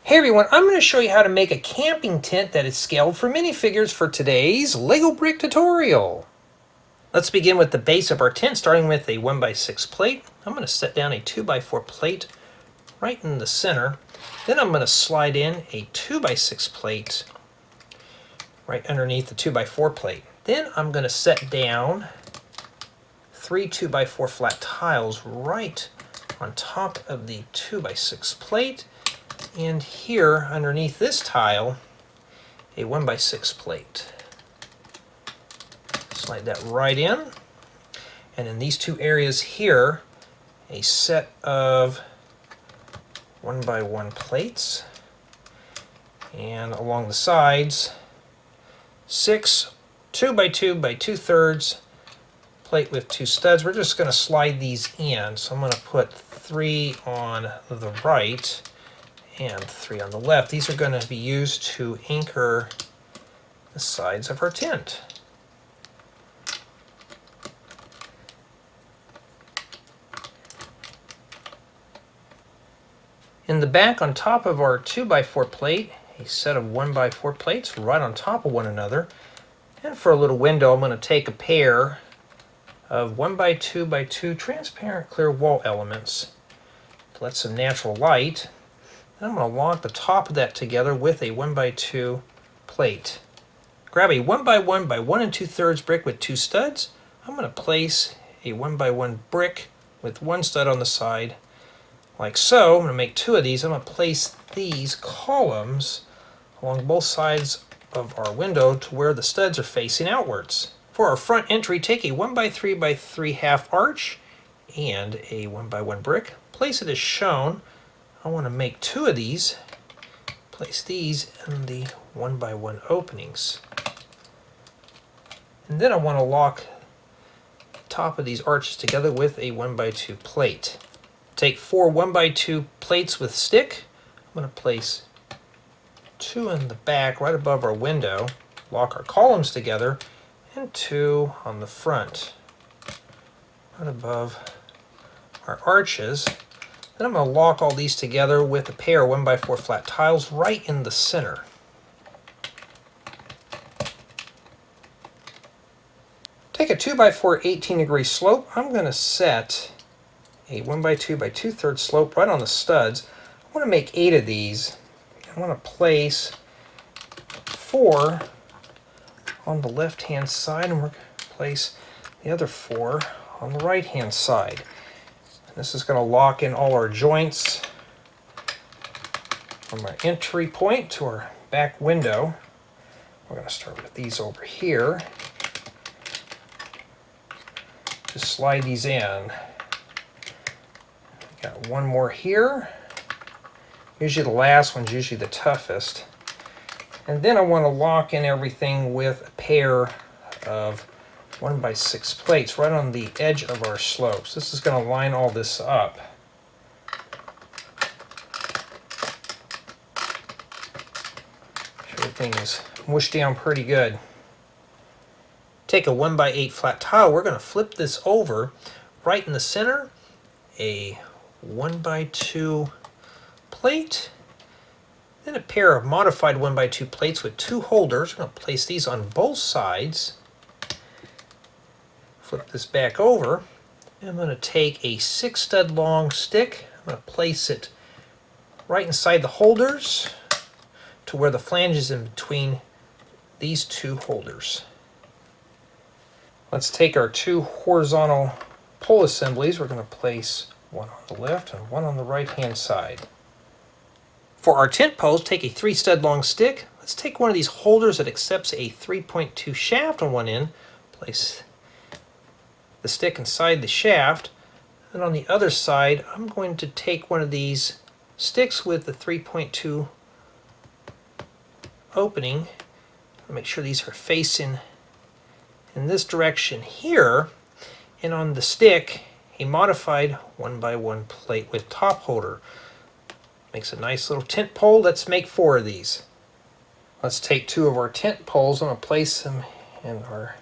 Hey everyone, I'm going to show you how to make a camping tent that is scaled for minifigures for today's Lego brick tutorial. Let's begin with the base of our tent, starting with a 1x6 plate. I'm going to set down a 2x4 plate right in the center. Then I'm going to slide in a 2x6 plate right underneath the 2x4 plate. Then I'm going to set down 3 2x4 flat tiles right on top of the 2x6 plate. And here, underneath this tile, a 1x6 plate. Slide that right in. And in these two areas here, a set of 1x1 plates. And along the sides, 6 2x2 by 2/3 plate with 2 studs. We're just going to slide these in. So I'm going to put 3 on the right and 3 on the left. These are going to be used to anchor the sides of our tent. In the back, on top of our 2x4 plate, a set of 1x4 plates right on top of one another. And for a little window, I'm going to take a pair of 1x2x2 transparent clear wall elements to let some natural light. Then I'm going to lock the top of that together with a 1x2 plate. Grab a 1x1 by 1 2/3 brick with 2 studs. I'm going to place a 1x1 brick with 1 stud on the side, like so. I'm going to make 2 of these. I'm going to place these columns along both sides of our window to where the studs are facing outwards. For our front entry, take a 1x3 by 3 half arch and a 1x1 brick. Place it as shown. I want to make 2 of these. Place these in the 1x1 openings. And then I want to lock the top of these arches together with a 1x2 plate. Take 4 1x2 plates with stick. I'm going to place 2 in the back right above our window. Lock our columns together, and 2 on the front right above our arches. Then I'm going to lock all these together with a pair of 1x4 flat tiles right in the center. Take a 2x4 18-degree slope. I'm going to set a 1x2 by 2/3 slope right on the studs. I want to make 8 of these. I want to place 4 on the left-hand side, and we're going to place the other 4 on the right-hand side. This is going to lock in all our joints from our entry point to our back window. We're going to start with these over here. Just slide these in. Got one more here. Usually the last one's usually the toughest. And then I want to lock in everything with a pair of 1x6 plates right on the edge of our slopes. This is going to line all this up. Everything is mushed down pretty good. Take a 1x8 flat tile. We're going to flip this over right in the center. A 1x2 plate. Then a pair of modified 1x2 plates with 2 holders. We're going to place these on both sides. Flip this back over. I'm going to take a 6 stud long stick. I'm going to place it right inside the holders to where the flange is in between these 2 holders. Let's take our 2 horizontal pole assemblies. We're going to place one on the left and one on the right hand side. For our tent post, take a 3 stud long stick. Let's take one of these holders that accepts a 3.2 shaft on one end. Place the stick inside the shaft, and on the other side I'm going to take one of these sticks with the 3.2 opening. Make sure these are facing in this direction here, and on the stick a modified 1x1 plate with top holder. Makes a nice little tent pole. Let's make 4 of these. Let's take 2 of our tent poles. I'm going to place them in our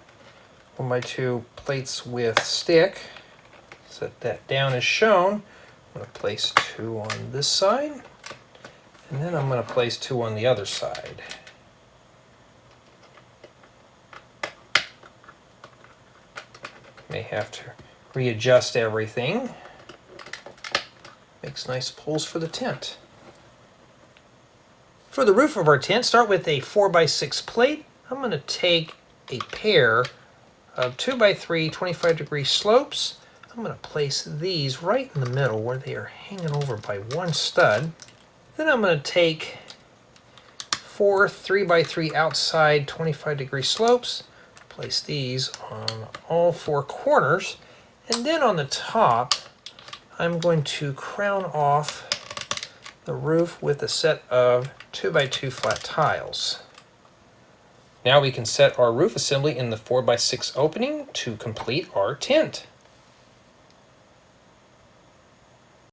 1x2 plates with stick. Set that down as shown. I'm going to place 2 on this side And then I'm going to place 2 on the other side. May have to readjust everything. Makes nice pulls for the tent. For the roof of our tent, start with a 4x6 plate. I'm going to take a pair of 2x3 25-degree slopes. I'm going to place these right in the middle where they are hanging over by one stud. Then I'm going to take 4 3x3 outside 25-degree slopes, place these on all 4 corners, and then on the top I'm going to crown off the roof with a set of 2x2 flat tiles. Now we can set our roof assembly in the 4x6 opening to complete our tent.